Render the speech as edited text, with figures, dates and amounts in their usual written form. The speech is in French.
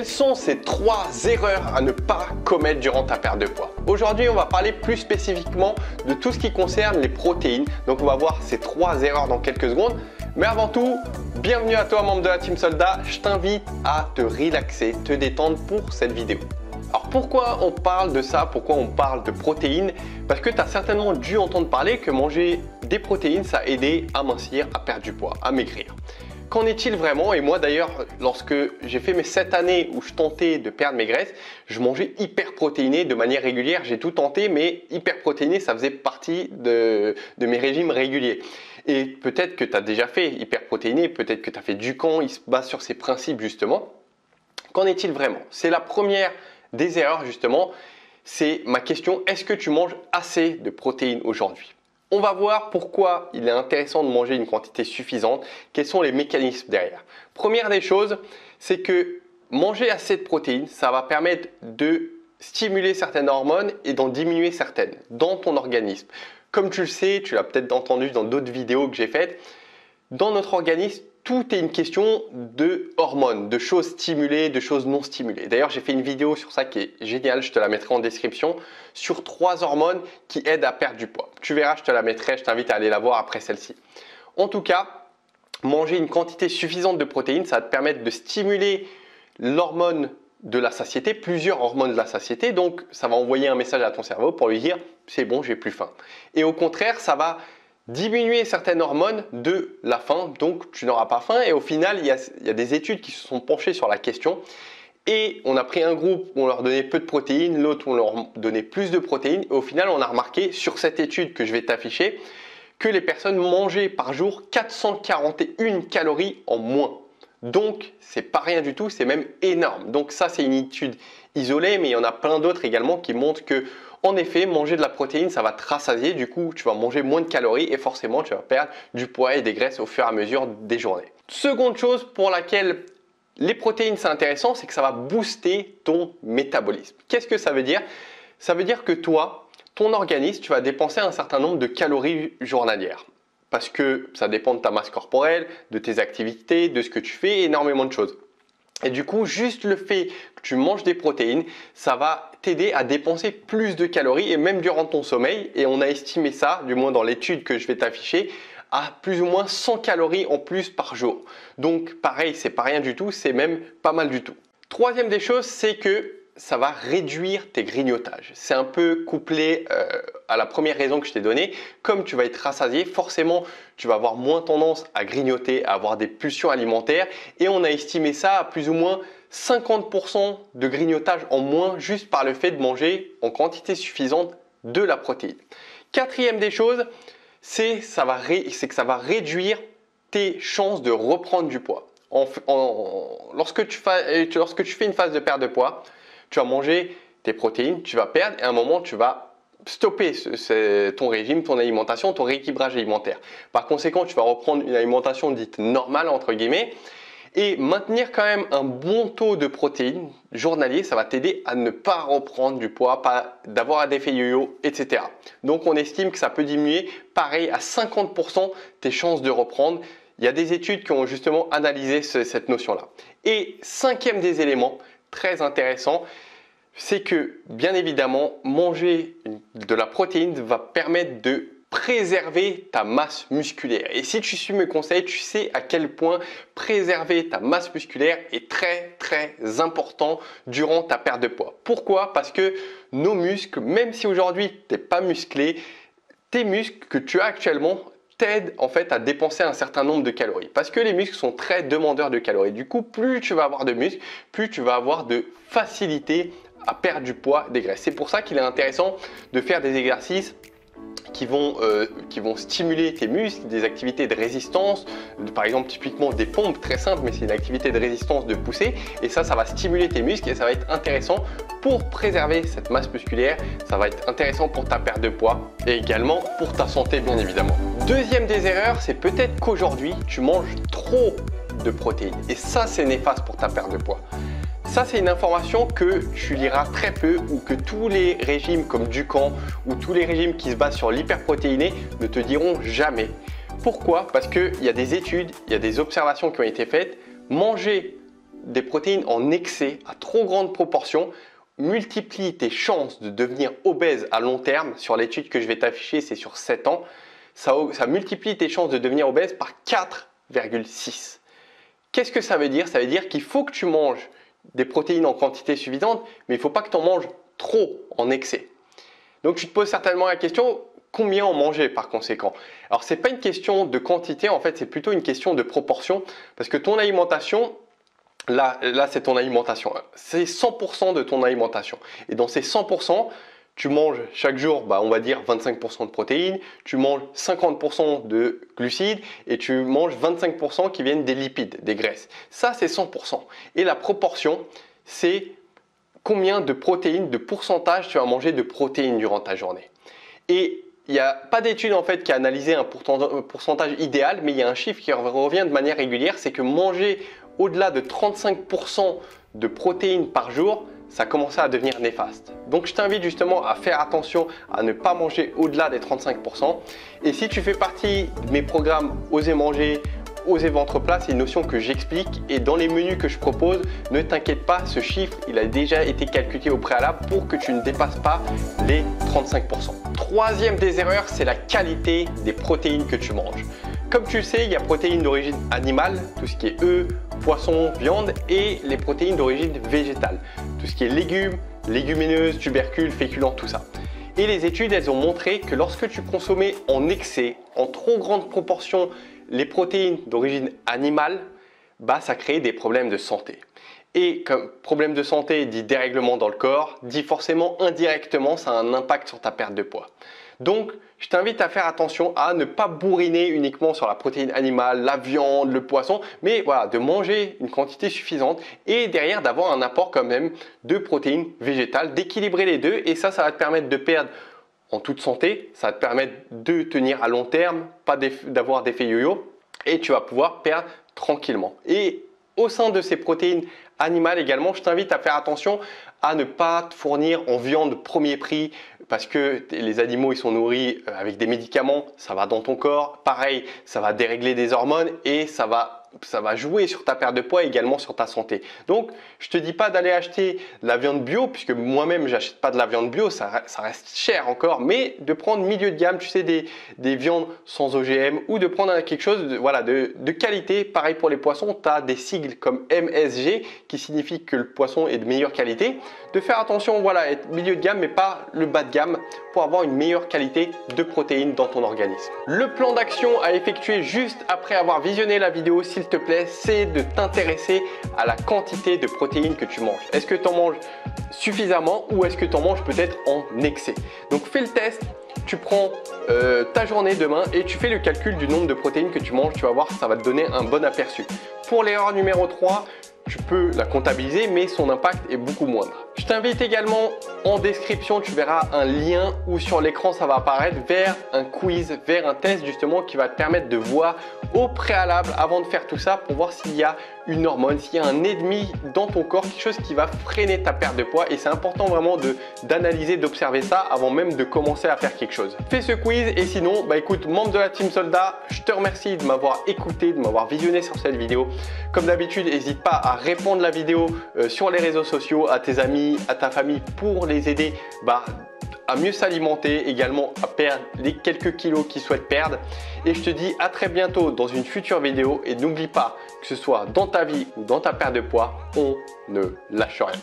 sont ces 3 erreurs à ne pas commettre durant ta perte de poids? Aujourd'hui, on va parler plus spécifiquement de tout ce qui concerne les protéines. Donc, on va voir ces 3 erreurs dans quelques secondes. Mais avant tout, bienvenue à toi, membre de la Team Soldat. Je t'invite à te relaxer, te détendre pour cette vidéo. Alors pourquoi on parle de ça? Pourquoi on parle de protéines? Parce que tu as certainement dû entendre parler que manger des protéines, ça a aidé à mincir, à perdre du poids, à maigrir. Qu'en est-il vraiment? Et moi d'ailleurs, lorsque j'ai fait mes 7 années où je tentais de perdre mes graisses, je mangeais hyper protéiné de manière régulière. J'ai tout tenté, mais hyper protéiné, ça faisait partie de mes régimes réguliers. Et peut-être que tu as déjà fait hyper protéiné, peut-être que tu as fait Dukan, il se base sur ces principes justement. Qu'en est-il vraiment? C'est la première des erreurs justement, c'est ma question, est-ce que tu manges assez de protéines aujourd'hui? On va voir pourquoi il est intéressant de manger une quantité suffisante, quels sont les mécanismes derrière. Première des choses, c'est que manger assez de protéines, ça va permettre de stimuler certaines hormones et d'en diminuer certaines dans ton organisme. Comme tu le sais, tu l'as peut-être entendu dans d'autres vidéos que j'ai faites, dans notre organisme, tout est une question de hormones, de choses stimulées, de choses non stimulées. D'ailleurs, j'ai fait une vidéo sur ça qui est géniale, je te la mettrai en description, sur 3 hormones qui aident à perdre du poids. Tu verras, je te la mettrai, je t'invite à aller la voir après celle-ci. En tout cas, manger une quantité suffisante de protéines, ça va te permettre de stimuler l'hormone de la satiété, plusieurs hormones de la satiété. Donc, ça va envoyer un message à ton cerveau pour lui dire « c'est bon, j'ai plus faim ». Et au contraire, ça va diminuer certaines hormones de la faim, donc tu n'auras pas faim. Et au final, il y a des études qui se sont penchées sur la question et on a pris un groupe où on leur donnait peu de protéines, l'autre où on leur donnait plus de protéines. Et au final, on a remarqué sur cette étude que je vais t'afficher que les personnes mangeaient par jour 441 calories en moins. Donc, c'est pas rien du tout, c'est même énorme. Donc ça, c'est une étude isolée, mais il y en a plein d'autres également qui montrent que en effet, manger de la protéine, ça va te rassasier. Du coup, tu vas manger moins de calories et forcément, tu vas perdre du poids et des graisses au fur et à mesure des journées. Seconde chose pour laquelle les protéines, c'est intéressant, c'est que ça va booster ton métabolisme. Qu'est-ce que ça veut dire? Ça veut dire que toi, ton organisme, tu vas dépenser un certain nombre de calories journalières. Parce que ça dépend de ta masse corporelle, de tes activités, de ce que tu fais, énormément de choses. Et du coup, juste le fait que tu manges des protéines, ça va t'aider à dépenser plus de calories et même durant ton sommeil. Et on a estimé ça, du moins dans l'étude que je vais t'afficher, à plus ou moins 100 calories en plus par jour. Donc pareil, c'est pas rien du tout, c'est même pas mal du tout. Troisième des choses, c'est que ça va réduire tes grignotages. C'est un peu couplé à la première raison que je t'ai donnée. Comme tu vas être rassasié, forcément, tu vas avoir moins tendance à grignoter, à avoir des pulsions alimentaires. Et on a estimé ça à plus ou moins 50% de grignotage en moins juste par le fait de manger en quantité suffisante de la protéine. Quatrième des choses, c'est que ça va réduire tes chances de reprendre du poids. Lorsque tu fais une phase de perte de poids, tu vas manger tes protéines, tu vas perdre et à un moment, tu vas stopper ton régime, ton alimentation, ton rééquilibrage alimentaire. Par conséquent, tu vas reprendre une alimentation dite normale, entre guillemets, et maintenir quand même un bon taux de protéines journalier, ça va t'aider à ne pas reprendre du poids, pas d'avoir des effets yo-yo, etc. Donc, on estime que ça peut diminuer, pareil, à 50% tes chances de reprendre. Il y a des études qui ont justement analysé cette notion-là. Et cinquième des éléments, très intéressant, c'est que bien évidemment manger de la protéine va permettre de préserver ta masse musculaire. Et si tu suis mes conseils, tu sais à quel point préserver ta masse musculaire est très important durant ta perte de poids. Pourquoi? Parce que nos muscles, même si aujourd'hui tu n'es pas musclé, tes muscles que tu as actuellement t'aide en fait à dépenser un certain nombre de calories parce que les muscles sont très demandeurs de calories. Du coup, plus tu vas avoir de muscles, plus tu vas avoir de facilité à perdre du poids, des graisses. C'est pour ça qu'il est intéressant de faire des exercices qui vont stimuler tes muscles, des activités de résistance, par exemple typiquement des pompes, très simples, mais c'est une activité de résistance de poussée et ça va stimuler tes muscles et ça va être intéressant pour préserver cette masse musculaire, ça va être intéressant pour ta perte de poids et également pour ta santé bien évidemment. Deuxième des erreurs, c'est peut-être qu'aujourd'hui tu manges trop de protéines et ça c'est néfaste pour ta perte de poids. Ça, c'est une information que tu liras très peu ou que tous les régimes comme Dukan ou tous les régimes qui se basent sur l'hyperprotéiné ne te diront jamais. Pourquoi? Parce qu'il y a des études, il y a des observations qui ont été faites. Manger des protéines en excès à trop grande proportion multiplie tes chances de devenir obèse à long terme. Sur l'étude que je vais t'afficher, c'est sur 7 ans. Ça multiplie tes chances de devenir obèse par 4,6. Qu'est-ce que ça veut dire? Ça veut dire qu'il faut que tu manges des protéines en quantité suffisante, mais il ne faut pas que tu en manges trop en excès. Donc tu te poses certainement la question, combien en manger par conséquent? Alors ce n'est pas une question de quantité, en fait c'est plutôt une question de proportion, parce que ton alimentation, là c'est ton alimentation, c'est 100% de ton alimentation. Et dans ces 100%, tu manges chaque jour, on va dire 25% de protéines, tu manges 50% de glucides et tu manges 25% qui viennent des lipides, des graisses. Ça, c'est 100%. Et la proportion, c'est combien de protéines, de pourcentage tu vas manger de protéines durant ta journée. Et il n'y a pas d'étude en fait qui a analysé un pourcentage idéal, mais il y a un chiffre qui revient de manière régulière, c'est que manger au-delà de 35% de protéines par jour, ça commençait à devenir néfaste. Donc je t'invite justement à faire attention à ne pas manger au-delà des 35%. Et si tu fais partie de mes programmes Oser manger, Oser ventre plat, c'est une notion que j'explique et dans les menus que je propose, ne t'inquiète pas, ce chiffre il a déjà été calculé au préalable pour que tu ne dépasses pas les 35%. Troisième des erreurs, c'est la qualité des protéines que tu manges. Comme tu le sais, il y a protéines d'origine animale, tout ce qui est œufs, poissons, viande et les protéines d'origine végétale, tout ce qui est légumes, légumineuses, tubercules, féculents, tout ça. Et les études, elles ont montré que lorsque tu consommais en excès, en trop grande proportion, les protéines d'origine animale, ça crée des problèmes de santé. Et comme problème de santé dit dérèglement dans le corps, dit forcément indirectement, ça a un impact sur ta perte de poids. Donc, je t'invite à faire attention à ne pas bourriner uniquement sur la protéine animale, la viande, le poisson, mais voilà, de manger une quantité suffisante et derrière d'avoir un apport quand même de protéines végétales, d'équilibrer les deux et ça va te permettre de perdre en toute santé, ça va te permettre de tenir à long terme, pas d'avoir d'effet yo-yo et tu vas pouvoir perdre tranquillement. Et au sein de ces protéines animales également, je t'invite à faire attention à ne pas te fournir en viande premier prix parce que les animaux ils sont nourris avec des médicaments, ça va dans ton corps, pareil, ça va dérégler des hormones et ça va jouer sur ta perte de poids et également sur ta santé. Donc, je te dis pas d'aller acheter de la viande bio puisque moi-même j'achète pas de la viande bio, ça reste cher encore, mais de prendre milieu de gamme, tu sais, des viandes sans OGM ou de prendre quelque chose de qualité. Pareil pour les poissons, tu as des sigles comme MSG qui signifie que le poisson est de meilleure qualité. De faire attention, être milieu de gamme mais pas le bas de gamme pour avoir une meilleure qualité de protéines dans ton organisme. Le plan d'action à effectuer juste après avoir visionné la vidéo, s'il te plaît, c'est de t'intéresser à la quantité de protéines que tu manges. Est-ce que tu en manges suffisamment ou est-ce que tu en manges peut-être en excès? Donc fais le test, tu prends ta journée demain et tu fais le calcul du nombre de protéines que tu manges, tu vas voir, ça va te donner un bon aperçu. Pour l'erreur numéro 3, tu peux la comptabiliser mais son impact est beaucoup moindre. Je t'invite également en description, tu verras un lien où sur l'écran ça va apparaître vers un quiz, vers un test justement qui va te permettre de voir au préalable avant de faire tout ça pour voir s'il y a une hormone, s'il y a un ennemi dans ton corps, quelque chose qui va freiner ta perte de poids et c'est important vraiment d'analyser, d'observer ça avant même de commencer à faire quelque chose. Fais ce quiz et sinon, écoute, membre de la Team Soldat, je te remercie de m'avoir écouté, de m'avoir visionné sur cette vidéo. Comme d'habitude, n'hésite pas à répondre la vidéo sur les réseaux sociaux, à tes amis, à ta famille pour les aider à mieux s'alimenter, également à perdre les quelques kilos qu'ils souhaitent perdre. Et je te dis à très bientôt dans une future vidéo et n'oublie pas que ce soit dans ta vie ou dans ta perte de poids, on ne lâche rien.